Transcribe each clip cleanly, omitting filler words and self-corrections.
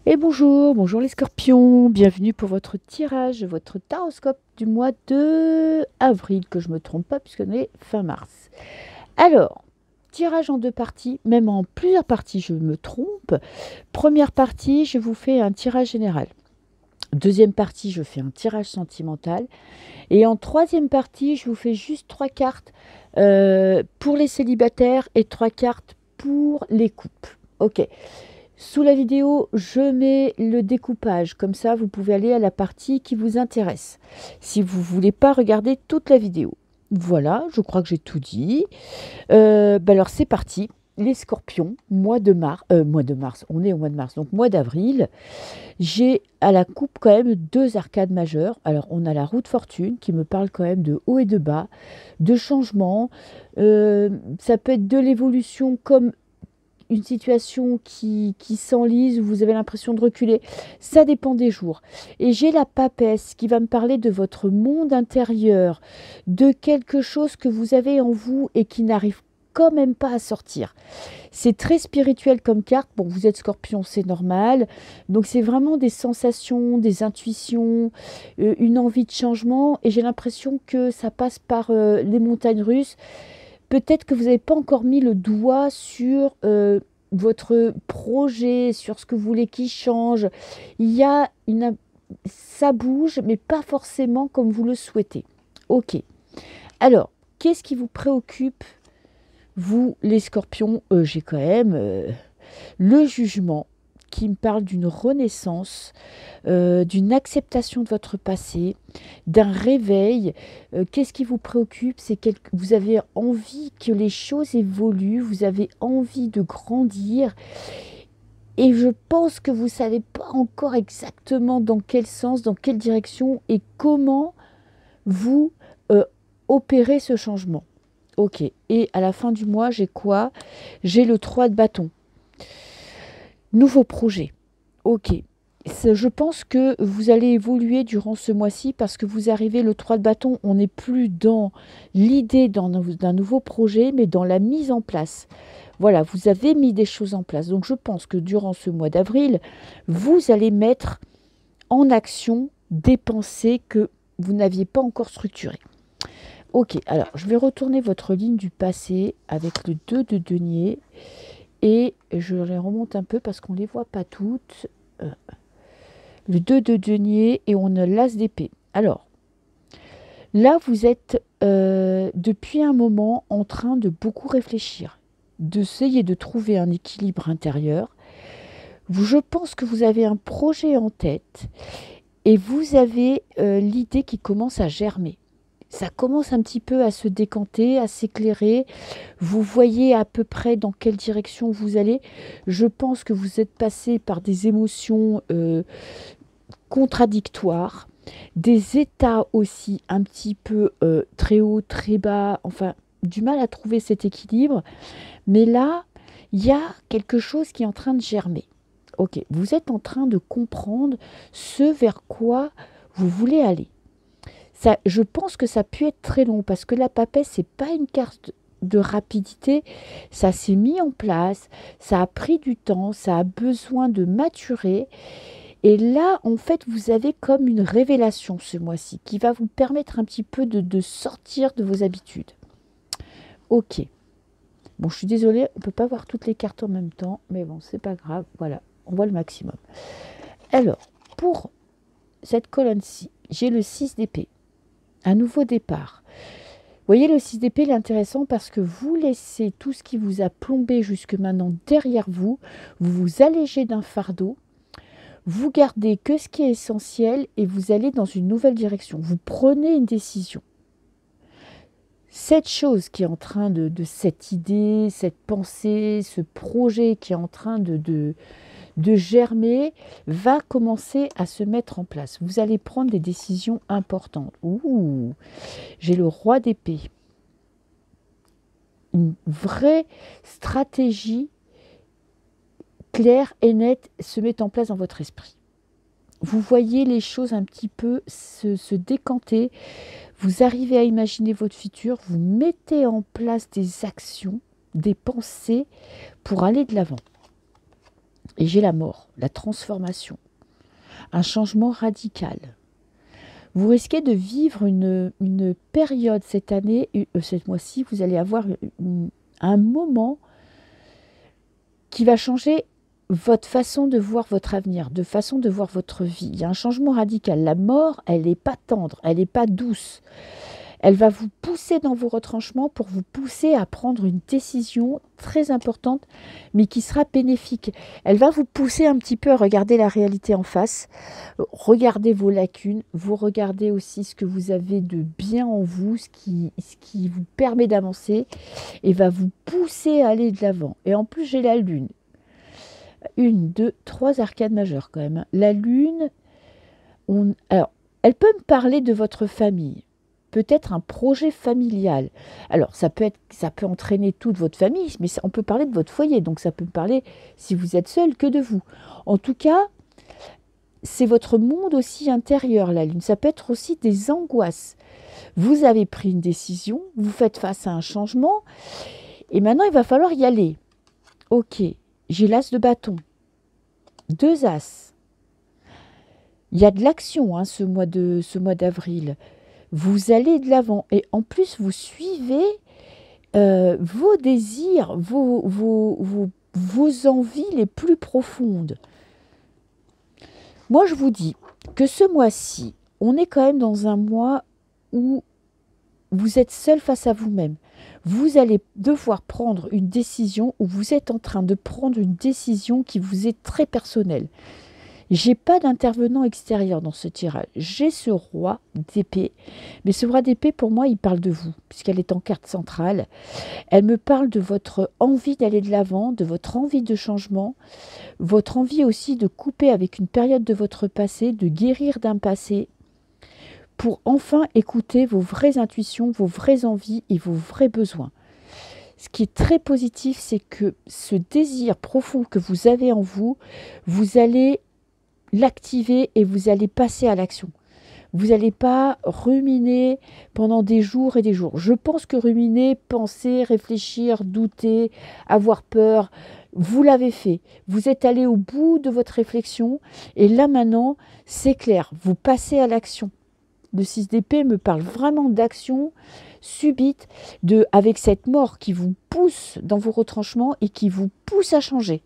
Et bonjour, bonjour les scorpions, bienvenue pour votre tirage, votre taroscope du mois de avril, que je me trompe pas puisqu'on est fin mars. Alors, tirage en deux parties, même en plusieurs parties, je me trompe. Première partie, je vous fais un tirage général. Deuxième partie, je fais un tirage sentimental. Et en troisième partie, je vous fais juste trois cartes pour les célibataires et trois cartes pour les couples. Ok. Sous la vidéo, je mets le découpage. Comme ça, vous pouvez aller à la partie qui vous intéresse. Si vous ne voulez pas regarder toute la vidéo. Voilà, je crois que j'ai tout dit. Alors, c'est parti. Les scorpions, mois de mars, on est au mois de mars, donc mois d'avril. J'ai à la coupe quand même deux arcades majeures. Alors, on a la roue de fortune qui me parle quand même de haut et de bas, de changement. Ça peut être de l'évolution comme une situation qui s'enlise, où vous avez l'impression de reculer. Ça dépend des jours. Et j'ai la papesse qui va me parler de votre monde intérieur, de quelque chose que vous avez en vous et qui n'arrive quand même pas à sortir. C'est très spirituel comme carte. Bon, vous êtes scorpion, c'est normal. Donc c'est vraiment des sensations, des intuitions, une envie de changement. Et j'ai l'impression que ça passe par les montagnes russes. Peut-être que vous n'avez pas encore mis le doigt sur votre projet, sur ce que vous voulez qu'il change. Il y a ça bouge, mais pas forcément comme vous le souhaitez. Ok. Alors, qu'est-ce qui vous préoccupe, vous, les scorpions? J'ai quand même le jugement qui me parle d'une renaissance, d'une acceptation de votre passé, d'un réveil. Qu'est-ce qui vous préoccupe? C'est que vous avez envie que les choses évoluent, vous avez envie de grandir. Et je pense que vous ne savez pas encore exactement dans quel sens, dans quelle direction et comment vous opérez ce changement. Ok. Et à la fin du mois, j'ai quoi? J'ai le 3 de bâton. Nouveau projet. Ok. Je pense que vous allez évoluer durant ce mois-ci parce que vous arrivez le 3 de bâton, on n'est plus dans l'idée d'un nouveau projet, mais dans la mise en place. Voilà, vous avez mis des choses en place. Donc je pense que durant ce mois d'avril, vous allez mettre en action des pensées que vous n'aviez pas encore structurées. Ok, alors je vais retourner votre ligne du passé avec le 2 de denier et je les remonte un peu parce qu'on ne les voit pas toutes. Le 2 de denier et on a l'as d'épée. Alors, là, vous êtes depuis un moment en train de beaucoup réfléchir, d'essayer de trouver un équilibre intérieur. Je pense que vous avez un projet en tête et vous avez l'idée qui commence à germer. Ça commence un petit peu à se décanter, à s'éclairer. Vous voyez à peu près dans quelle direction vous allez. Je pense que vous êtes passé par des émotions contradictoires, des états aussi un petit peu très haut, très bas, enfin du mal à trouver cet équilibre. Mais là, il y a quelque chose qui est en train de germer. Ok, vous êtes en train de comprendre ce vers quoi vous voulez aller. Ça, je pense que ça peut être très long parce que la papesse, c'est pas une carte de rapidité. Ça s'est mis en place, ça a pris du temps, ça a besoin de maturer. Et là, en fait, vous avez comme une révélation ce mois-ci qui va vous permettre un petit peu de sortir de vos habitudes. Ok. Bon, je suis désolée, on ne peut pas voir toutes les cartes en même temps, mais bon, c'est pas grave. Voilà, on voit le maximum. Alors, pour cette colonne-ci, j'ai le 6 d'épée. Un nouveau départ. Vous voyez, le 6 d'épée, il est intéressant parce que vous laissez tout ce qui vous a plombé jusque maintenant derrière vous, vous vous allégez d'un fardeau, vous gardez que ce qui est essentiel et vous allez dans une nouvelle direction. Vous prenez une décision. Cette chose qui est en train de cette idée, cette pensée, ce projet qui est en train de germer, va commencer à se mettre en place. Vous allez prendre des décisions importantes. Ouh, j'ai le roi d'épée. Une vraie stratégie claire et nette se met en place dans votre esprit. Vous voyez les choses un petit peu se décanter. Vous arrivez à imaginer votre futur. Vous mettez en place des actions, des pensées pour aller de l'avant. Et j'ai la mort, la transformation, un changement radical. Vous risquez de vivre une période cette année, cette mois-ci, vous allez avoir un moment qui va changer votre façon de voir votre avenir, de façon de voir votre vie. Il y a un changement radical. La mort, elle n'est pas tendre, elle n'est pas douce. Elle va vous pousser dans vos retranchements pour vous pousser à prendre une décision très importante, mais qui sera bénéfique. Elle va vous pousser un petit peu à regarder la réalité en face, regarder vos lacunes, vous regardez aussi ce que vous avez de bien en vous, ce qui vous permet d'avancer, et va vous pousser à aller de l'avant. Et en plus, j'ai la lune. 1, 2, 3 arcades majeures quand même. La lune, alors, elle peut me parler de votre famille. Peut-être un projet familial. Alors, ça peut entraîner toute votre famille, mais on peut parler de votre foyer. Donc, ça peut me parler, si vous êtes seul, que de vous. En tout cas, c'est votre monde aussi intérieur, la lune. Ça peut être aussi des angoisses. Vous avez pris une décision, vous faites face à un changement, et maintenant, il va falloir y aller. Ok, j'ai l'as de bâton. 2 as. Il y a de l'action ce mois d'avril. Vous allez de l'avant et en plus vous suivez vos désirs, vos envies les plus profondes. Moi je vous dis que ce mois-ci, on est quand même dans un mois où vous êtes seul face à vous-même. Vous allez devoir prendre une décision ou vous êtes en train de prendre une décision qui vous est très personnelle. J'ai pas d'intervenant extérieur dans ce tirage. J'ai ce roi d'épée. Mais ce roi d'épée, pour moi, il parle de vous, puisqu'elle est en carte centrale. Elle me parle de votre envie d'aller de l'avant, de votre envie de changement, votre envie aussi de couper avec une période de votre passé, de guérir d'un passé, pour enfin écouter vos vraies intuitions, vos vraies envies et vos vrais besoins. Ce qui est très positif, c'est que ce désir profond que vous avez en vous, vous allez l'activer et vous allez passer à l'action. Vous n'allez pas ruminer pendant des jours et des jours. Je pense que ruminer, penser, réfléchir, douter, avoir peur, vous l'avez fait. Vous êtes allé au bout de votre réflexion et là maintenant, c'est clair, vous passez à l'action. Le 6 d'épée me parle vraiment d'action subite, avec cette mort qui vous pousse dans vos retranchements et qui vous pousse à changer.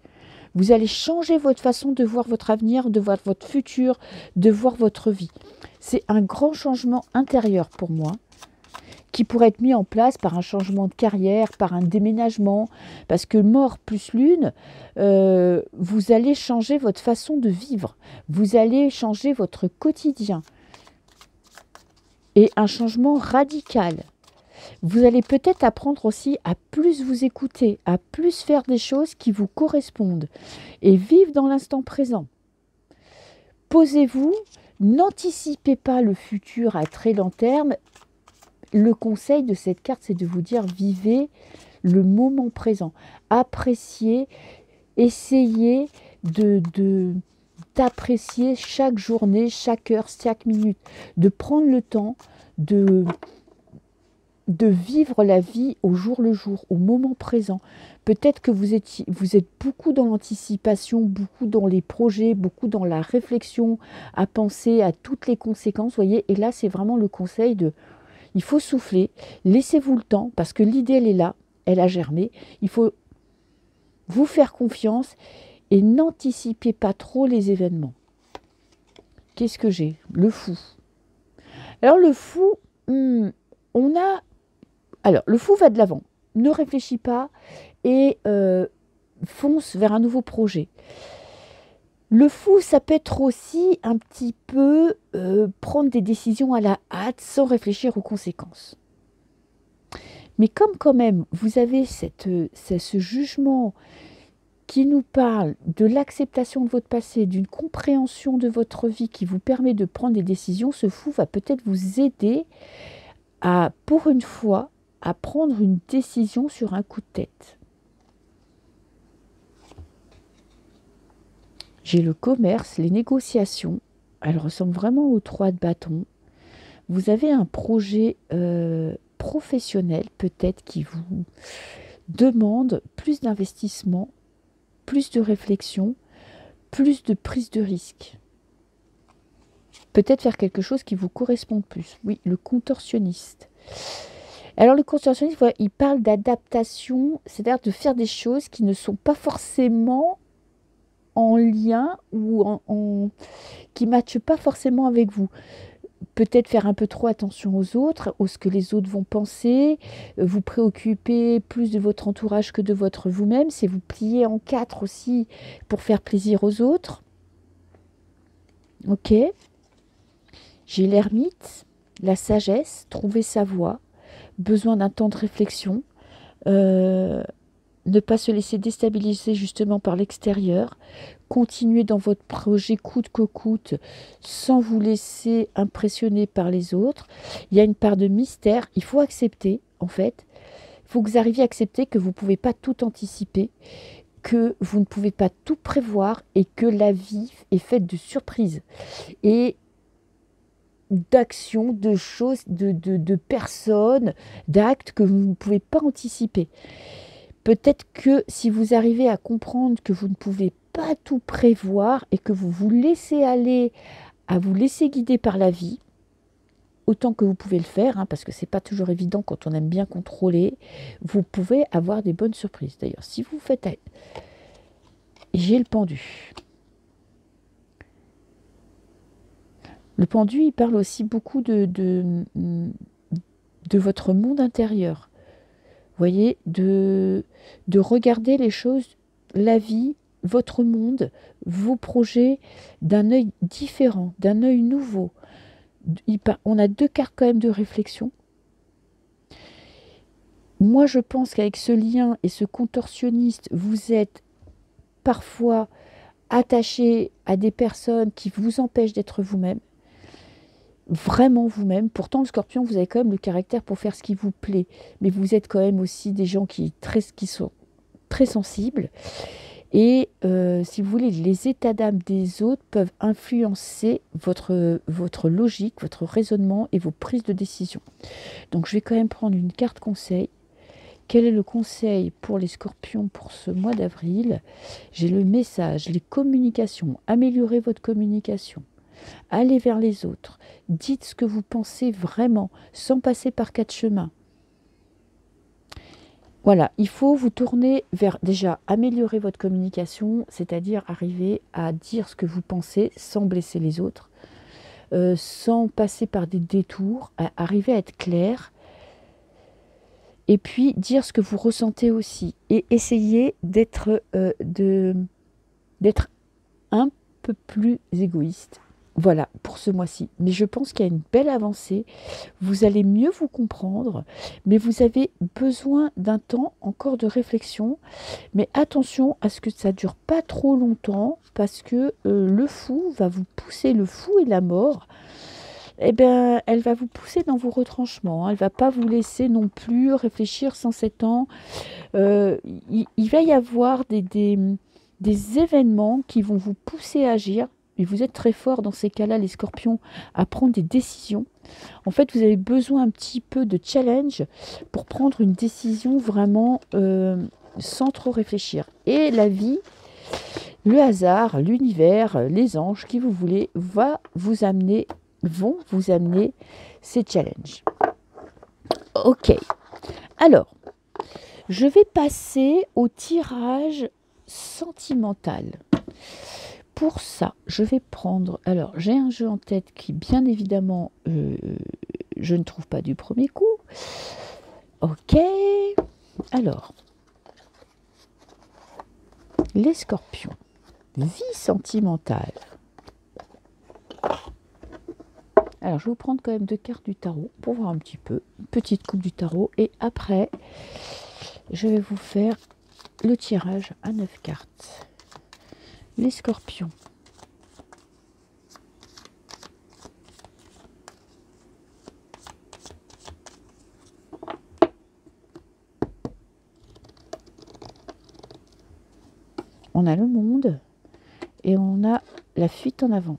Vous allez changer votre façon de voir votre avenir, de voir votre futur, de voir votre vie. C'est un grand changement intérieur pour moi, qui pourrait être mis en place par un changement de carrière, par un déménagement, parce que mort plus lune, vous allez changer votre façon de vivre, vous allez changer votre quotidien. Et un changement radical. Vous allez peut-être apprendre aussi à plus vous écouter, à plus faire des choses qui vous correspondent et vivre dans l'instant présent. Posez-vous, n'anticipez pas le futur à très long terme. Le conseil de cette carte, c'est de vous dire vivez le moment présent. Appréciez, essayez d'apprécier chaque journée, chaque heure, chaque minute, de prendre le temps de vivre la vie au jour le jour, au moment présent. Peut-être que vous êtes beaucoup dans l'anticipation, beaucoup dans les projets, beaucoup dans la réflexion, à penser à toutes les conséquences, voyez. Et là, c'est vraiment le conseil il faut souffler, laissez-vous le temps, parce que l'idée, elle est là, elle a germé. Il faut vous faire confiance et n'anticipez pas trop les événements. Qu'est-ce que j'ai? Le fou. Alors, le fou, le fou va de l'avant, ne réfléchit pas et fonce vers un nouveau projet. Le fou, ça peut être aussi un petit peu prendre des décisions à la hâte sans réfléchir aux conséquences. Mais comme quand même vous avez ce jugement qui nous parle de l'acceptation de votre passé, d'une compréhension de votre vie qui vous permet de prendre des décisions, ce fou va peut-être vous aider à, pour une fois, à prendre une décision sur un coup de tête. J'ai le commerce, les négociations. Elles ressemblent vraiment aux 3 de bâton. Vous avez un projet professionnel peut-être qui vous demande plus d'investissement, plus de réflexion, plus de prise de risque. Peut-être faire quelque chose qui vous correspond plus. Oui, le contorsionniste. Alors le contorsionniste, voilà, il parle d'adaptation, c'est-à-dire de faire des choses qui ne sont pas forcément en lien ou qui ne matchent pas forcément avec vous. Peut-être faire un peu trop attention aux autres, à ce que les autres vont penser, vous préoccuper plus de votre entourage que de votre vous-même, c'est vous plier en quatre aussi pour faire plaisir aux autres. Ok. J'ai l'ermite, la sagesse, trouver sa voie, besoin d'un temps de réflexion, euh, ne pas se laisser déstabiliser justement par l'extérieur, continuer dans votre projet coûte que coûte sans vous laisser impressionner par les autres. Il y a une part de mystère, il faut accepter en fait. Il faut que vous arriviez à accepter que vous ne pouvez pas tout anticiper, que vous ne pouvez pas tout prévoir et que la vie est faite de surprises et d'actions, de choses, de personnes, d'actes que vous ne pouvez pas anticiper. Peut-être que si vous arrivez à comprendre que vous ne pouvez pas tout prévoir et que vous vous laissez aller, à vous laisser guider par la vie, autant que vous pouvez le faire, hein, parce que c'est pas toujours évident quand on aime bien contrôler, vous pouvez avoir des bonnes surprises. D'ailleurs, si vous faites... J'ai le pendu. Le pendu, il parle aussi beaucoup de votre monde intérieur. Vous voyez, de regarder les choses, la vie, votre monde, vos projets d'un œil différent, d'un œil nouveau. On a deux cartes quand même de réflexion. Moi, je pense qu'avec ce lien et ce contorsionniste, vous êtes parfois attaché à des personnes qui vous empêchent d'être vous-même. Vraiment vous-même. Pourtant, le scorpion, vous avez quand même le caractère pour faire ce qui vous plaît. Mais vous êtes quand même aussi des gens qui sont très sensibles. Et si vous voulez, les états d'âme des autres peuvent influencer votre logique, votre raisonnement et vos prises de décision. Donc, je vais quand même prendre une carte conseil. Quel est le conseil pour les scorpions pour ce mois d'avril? J'ai le message, les communications. Améliorez votre communication. Allez vers les autres. Dites ce que vous pensez vraiment, sans passer par quatre chemins. Voilà, il faut vous tourner vers, déjà, améliorer votre communication, c'est-à-dire arriver à dire ce que vous pensez sans blesser les autres, sans passer par des détours, arriver à être clair, et puis dire ce que vous ressentez aussi, et essayer d'être un peu plus égoïste. Voilà, pour ce mois-ci. Mais je pense qu'il y a une belle avancée. Vous allez mieux vous comprendre, mais vous avez besoin d'un temps encore de réflexion. Mais attention à ce que ça ne dure pas trop longtemps, parce que le fou va vous pousser, le fou et la mort, eh bien, elle va vous pousser dans vos retranchements. Elle ne va pas vous laisser non plus réfléchir sans 7 ans. Il va y avoir des événements qui vont vous pousser à agir. Et vous êtes très fort dans ces cas-là, les scorpions, à prendre des décisions. En fait, vous avez besoin un petit peu de challenge pour prendre une décision vraiment sans trop réfléchir. Et la vie, le hasard, l'univers, les anges, qui vous voulez, vont vous amener ces challenges. Ok. Alors, je vais passer au tirage sentimental. Pour ça, je vais prendre... Alors, j'ai un jeu en tête qui, bien évidemment, je ne trouve pas du premier coup. Ok. Alors, les scorpions. Vie sentimentale. Alors, je vais vous prendre quand même 2 cartes du tarot pour voir un petit peu. Une petite coupe du tarot. Et après, je vais vous faire le tirage à 9 cartes. Les scorpions. On a le monde et on a la fuite en avant.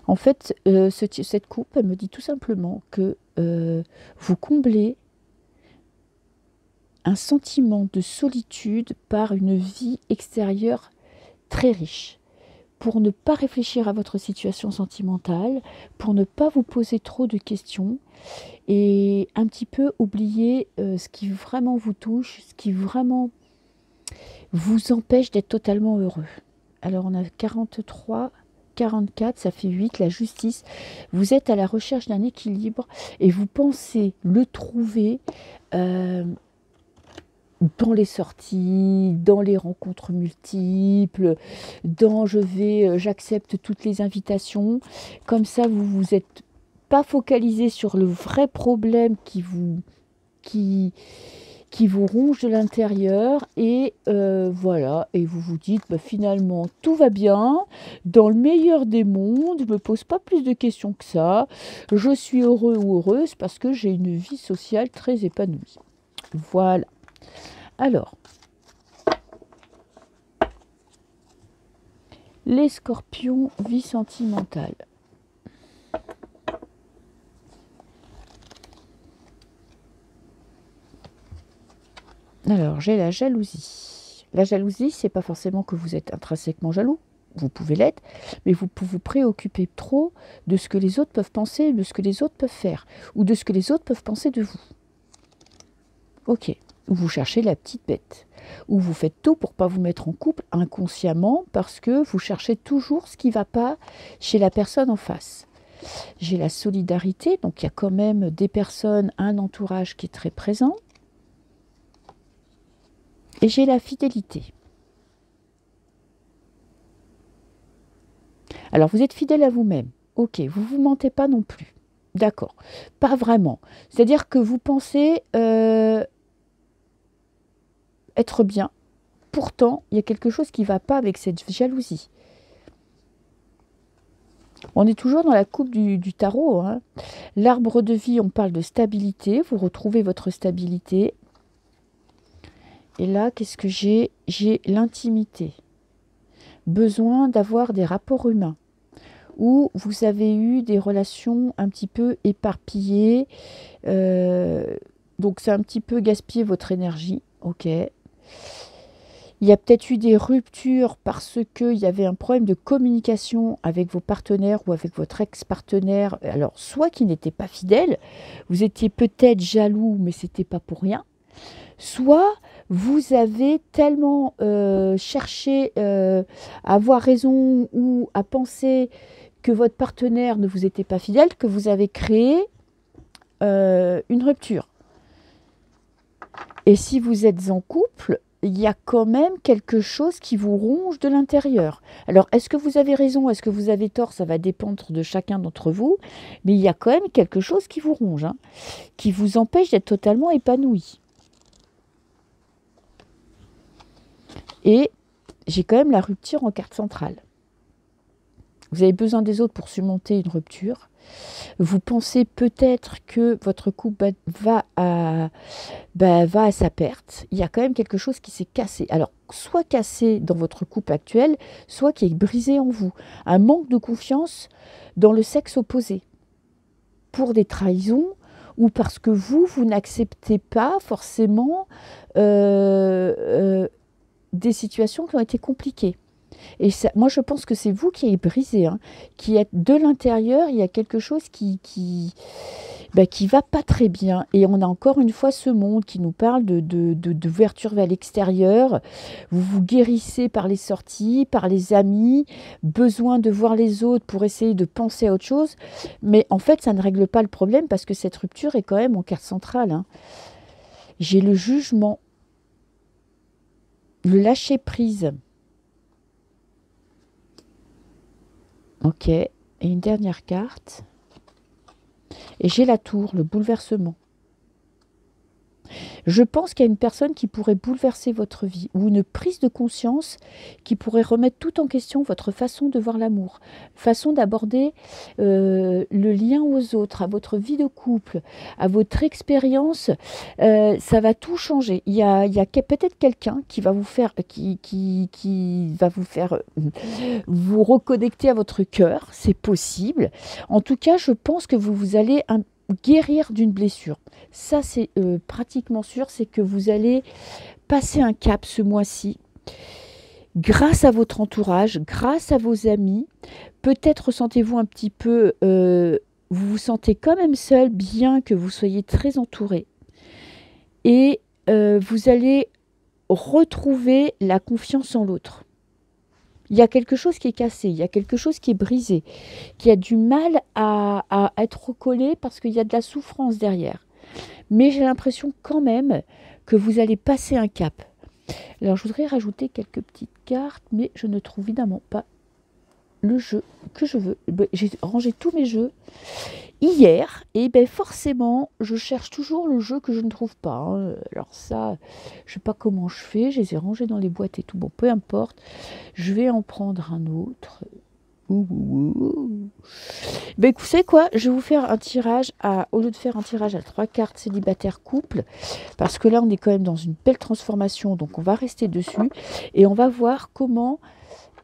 En fait, cette coupe, elle me dit tout simplement que vous comblez un sentiment de solitude par une vie extérieure très riche, pour ne pas réfléchir à votre situation sentimentale, pour ne pas vous poser trop de questions et un petit peu oublier ce qui vraiment vous touche, ce qui vraiment vous empêche d'être totalement heureux. Alors on a 43, 44, ça fait 8, la justice. Vous êtes à la recherche d'un équilibre et vous pensez le trouver dans les sorties, dans les rencontres multiples, dans j'accepte toutes les invitations. Comme ça, vous vous êtes pas focalisé sur le vrai problème qui vous ronge de l'intérieur et voilà, et vous vous dites bah, finalement tout va bien, dans le meilleur des mondes, je ne me pose pas plus de questions que ça, je suis heureux ou heureuse parce que j'ai une vie sociale très épanouie. Voilà. Alors, les scorpions, vie sentimentale. Alors, j'ai la jalousie. La jalousie, c'est pas forcément que vous êtes intrinsèquement jaloux. Vous pouvez l'être, mais vous vous préoccupez trop de ce que les autres peuvent penser, de ce que les autres peuvent faire, ou de ce que les autres peuvent penser de vous. Ok. Ou vous cherchez la petite bête. Ou vous faites tout pour pas vous mettre en couple inconsciemment parce que vous cherchez toujours ce qui ne va pas chez la personne en face. J'ai la solidarité, donc il y a quand même des personnes, un entourage qui est très présent. Et j'ai la fidélité. Alors, vous êtes fidèle à vous-même. Ok, vous ne vous mentez pas non plus. D'accord. Pas vraiment. C'est-à-dire que vous pensez être bien. Pourtant, il y a quelque chose qui ne va pas avec cette jalousie. On est toujours dans la coupe du tarot. Hein. L'arbre de vie, on parle de stabilité. Vous retrouvez votre stabilité. Et là, qu'est-ce que j'ai? J'ai l'intimité. Besoin d'avoir des rapports humains. Où vous avez eu des relations un petit peu éparpillées. Donc, c'est un petit peu gaspiller votre énergie. Ok. Il y a peut-être eu des ruptures parce qu'il y avait un problème de communication avec vos partenaires ou avec votre ex-partenaire. Alors, soit qui n'était pas fidèle, vous étiez peut-être jaloux, mais ce n'était pas pour rien. Soit vous avez tellement cherché à avoir raison ou à penser que votre partenaire ne vous était pas fidèle que vous avez créé une rupture. Et si vous êtes en couple, il y a quand même quelque chose qui vous ronge de l'intérieur. Alors, est-ce que vous avez raison, est-ce que vous avez tort? Ça va dépendre de chacun d'entre vous. Mais il y a quand même quelque chose qui vous ronge, hein, qui vous empêche d'être totalement épanoui. Et j'ai quand même la rupture en carte centrale. Vous avez besoin des autres pour surmonter une rupture. Vous pensez peut-être que votre couple va à sa perte. Il y a quand même quelque chose qui s'est cassé. Alors, soit cassé dans votre couple actuel, soit qui est brisé en vous. Un manque de confiance dans le sexe opposé. Pour des trahisons ou parce que vous n'acceptez pas forcément des situations qui ont été compliquées. Et ça, moi, je pense que c'est vous qui êtes brisé, hein, qui êtes de l'intérieur, il y a quelque chose qui va pas très bien. Et on a encore une fois ce monde qui nous parle d'ouverture vers l'extérieur. Vous vous guérissez par les sorties, par les amis, besoin de voir les autres pour essayer de penser à autre chose. Mais en fait, ça ne règle pas le problème parce que cette rupture est quand même en carte centrale. Hein. J'ai le jugement, le lâcher prise. Ok, et une dernière carte. Et j'ai la tour, le bouleversement. Je pense qu'il y a une personne qui pourrait bouleverser votre vie ou une prise de conscience qui pourrait remettre tout en question votre façon de voir l'amour, façon d'aborder le lien aux autres, à votre vie de couple, à votre expérience. Ça va tout changer. Il y a peut-être quelqu'un qui va vous faire, qui va vous faire vous reconnecter à votre cœur. C'est possible. En tout cas, je pense que vous allez guérir d'une blessure. Ça, c'est pratiquement sûr, c'est que vous allez passer un cap ce mois-ci grâce à votre entourage, grâce à vos amis. Peut-être ressentez-vous un petit peu, vous vous sentez quand même seul, bien que vous soyez très entouré. Et vous allez retrouver la confiance en l'autre. Il y a quelque chose qui est cassé, il y a quelque chose qui est brisé, qui a du mal à être recollé parce qu'il y a de la souffrance derrière. Mais j'ai l'impression quand même que vous allez passer un cap. Alors je voudrais rajouter quelques petites cartes, mais je ne trouve évidemment pas le jeu que je veux. J'ai rangé tous mes jeux hier, et ben forcément, je cherche toujours le jeu que je ne trouve pas. Hein. Alors ça, je sais pas comment je fais, je les ai rangés dans les boîtes et tout. Bon, peu importe, je vais en prendre un autre. Ben, vous savez quoi, je vais vous faire un tirage au lieu de faire un tirage à 3 cartes célibataire couple, parce que là on est quand même dans une belle transformation, donc on va rester dessus et on va voir comment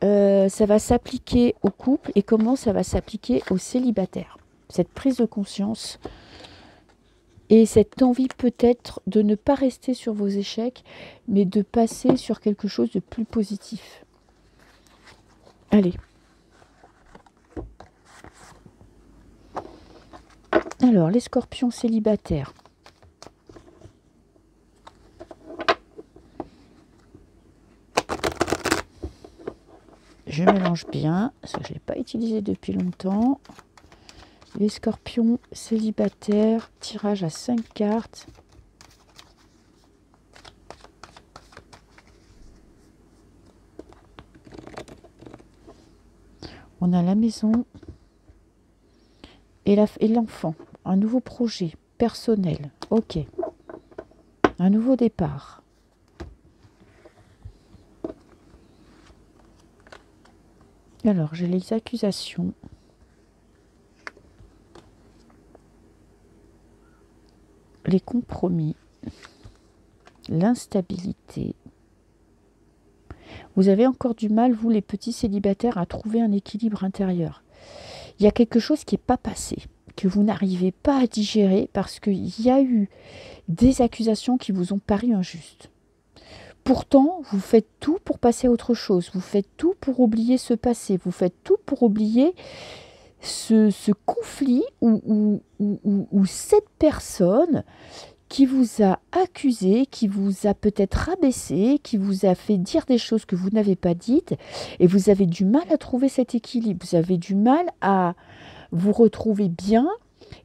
ça va s'appliquer au couple et comment ça va s'appliquer aux célibataires. Cette prise de conscience et cette envie peut-être de ne pas rester sur vos échecs, mais de passer sur quelque chose de plus positif. Allez. Alors, les scorpions célibataires. Je mélange bien, ça je ne l'ai pas utilisé depuis longtemps. Les scorpions célibataires, tirage à 5 cartes. On a la maison et l'enfant. Un nouveau projet personnel. Ok. Un nouveau départ. Alors, j'ai les accusations. Les compromis. L'instabilité. Vous avez encore du mal, vous les petits célibataires, à trouver un équilibre intérieur. Il y a quelque chose qui n'est pas passé, que vous n'arrivez pas à digérer parce qu'il y a eu des accusations qui vous ont paru injustes. Pourtant, vous faites tout pour passer à autre chose. Vous faites tout pour oublier ce passé. Vous faites tout pour oublier ce conflit ou cette personne qui vous a accusé, qui vous a peut-être rabaissé, qui vous a fait dire des choses que vous n'avez pas dites, et vous avez du mal à trouver cet équilibre. Vous avez du mal à vous retrouver bien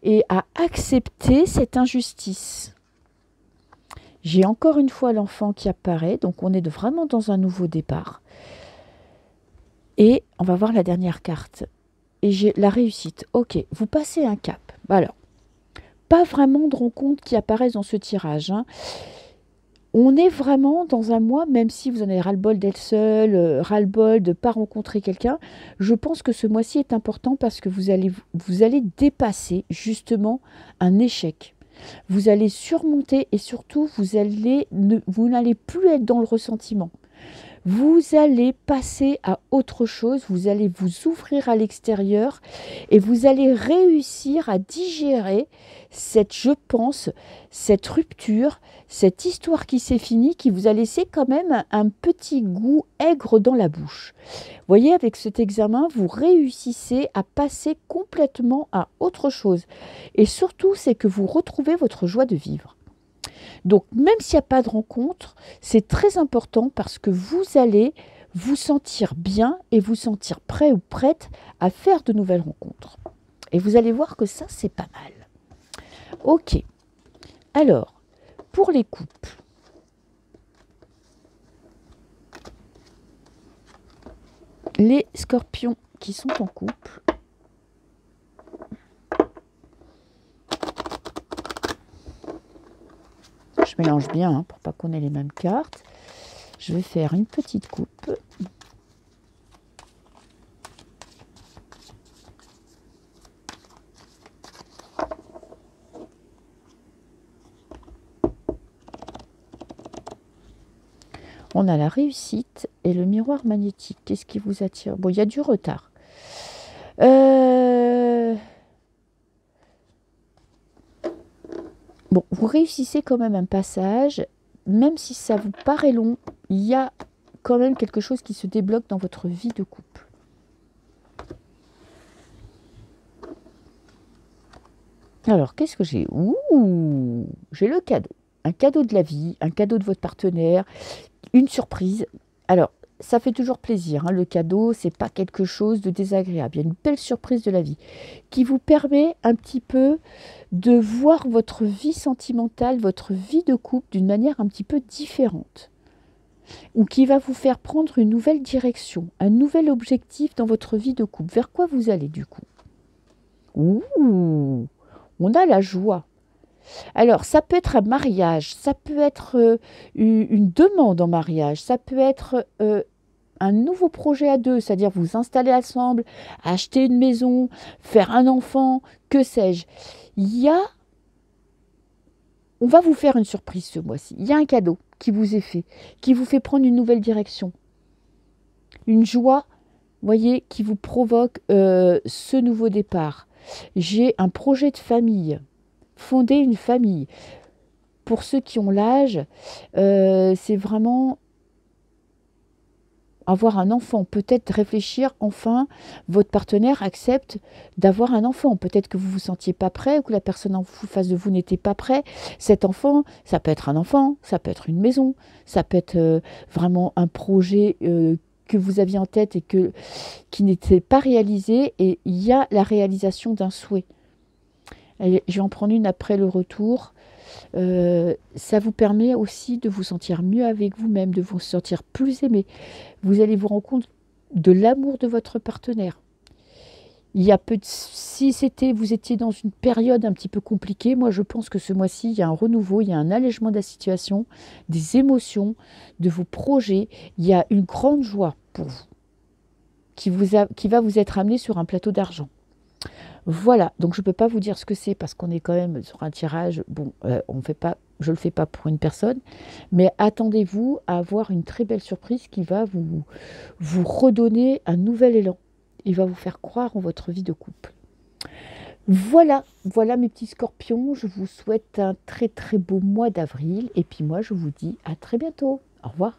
et à accepter cette injustice. J'ai encore une fois l'enfant qui apparaît, donc on est vraiment dans un nouveau départ. Et on va voir la dernière carte. Et j'ai la réussite. Ok, vous passez un cap. Alors, pas vraiment de rencontres qui apparaissent dans ce tirage. Hein. On est vraiment dans un mois, même si vous en avez ras-le-bol d'être seul, ras-le-bol de ne pas rencontrer quelqu'un, je pense que ce mois-ci est important parce que vous allez dépasser justement un échec. Vous allez surmonter et surtout, vous n'allez plus être dans le ressentiment. Vous allez passer à autre chose, vous allez vous ouvrir à l'extérieur et vous allez réussir à digérer je pense, cette rupture, cette histoire qui s'est finie, qui vous a laissé quand même un petit goût aigre dans la bouche. Vous voyez, avec cet examen, vous réussissez à passer complètement à autre chose. Et surtout, c'est que vous retrouvez votre joie de vivre. Donc, même s'il n'y a pas de rencontre, c'est très important parce que vous allez vous sentir bien et vous sentir prêt ou prête à faire de nouvelles rencontres. Et vous allez voir que ça, c'est pas mal. Ok. Alors, pour les couples. Les scorpions qui sont en couple. Je mélange bien hein, pour pas qu'on ait les mêmes cartes. Je vais faire une petite coupe. On a la réussite et le miroir magnétique. Qu'est-ce qui vous attire? Bon, il y a du retard. Bon, vous réussissez quand même un passage, même si ça vous paraît long, il y a quand même quelque chose qui se débloque dans votre vie de couple. Alors, qu'est-ce que j'ai? Ouh, j'ai le cadeau. Un cadeau de la vie, un cadeau de votre partenaire, une surprise. Alors, ça fait toujours plaisir, hein, le cadeau, c'est pas quelque chose de désagréable. Il y a une belle surprise de la vie qui vous permet un petit peu de voir votre vie sentimentale, votre vie de couple d'une manière un petit peu différente. Ou qui va vous faire prendre une nouvelle direction, un nouvel objectif dans votre vie de couple. Vers quoi vous allez du coup? Ouh, on a la joie. Alors, ça peut être un mariage, ça peut être une demande en mariage, ça peut être un nouveau projet à deux, c'est-à-dire vous installer ensemble, acheter une maison, faire un enfant, que sais-je. Il y a, on va vous faire une surprise ce mois-ci. Il y a un cadeau qui vous est fait, qui vous fait prendre une nouvelle direction. Une joie, voyez, qui vous provoque ce nouveau départ. J'ai un projet de famille, fonder une famille. Pour ceux qui ont l'âge, c'est vraiment avoir un enfant, peut-être réfléchir, enfin, votre partenaire accepte d'avoir un enfant. Peut-être que vous ne vous sentiez pas prêt, ou que la personne en face de vous n'était pas prêt. Cet enfant, ça peut être un enfant, ça peut être une maison, ça peut être vraiment un projet que vous aviez en tête et qui n'était pas réalisé, et il y a la réalisation d'un souhait. Et je vais en prendre une après le retour. Ça vous permet aussi de vous sentir mieux avec vous-même, de vous sentir plus aimé. Vous allez vous rendre compte de l'amour de votre partenaire. Il y a si vous étiez dans une période un petit peu compliquée, moi je pense que ce mois-ci, il y a un renouveau, il y a un allègement de la situation, des émotions, de vos projets. Il y a une grande joie pour vous qui va vous être amenée sur un plateau d'argent. Voilà, donc je ne peux pas vous dire ce que c'est parce qu'on est quand même sur un tirage. Bon, je ne le fais pas pour une personne, mais attendez-vous à avoir une très belle surprise qui va vous redonner un nouvel élan. Il va vous faire croire en votre vie de couple. Voilà, voilà mes petits scorpions. Je vous souhaite un très très beau mois d'avril. Et puis moi, je vous dis à très bientôt. Au revoir.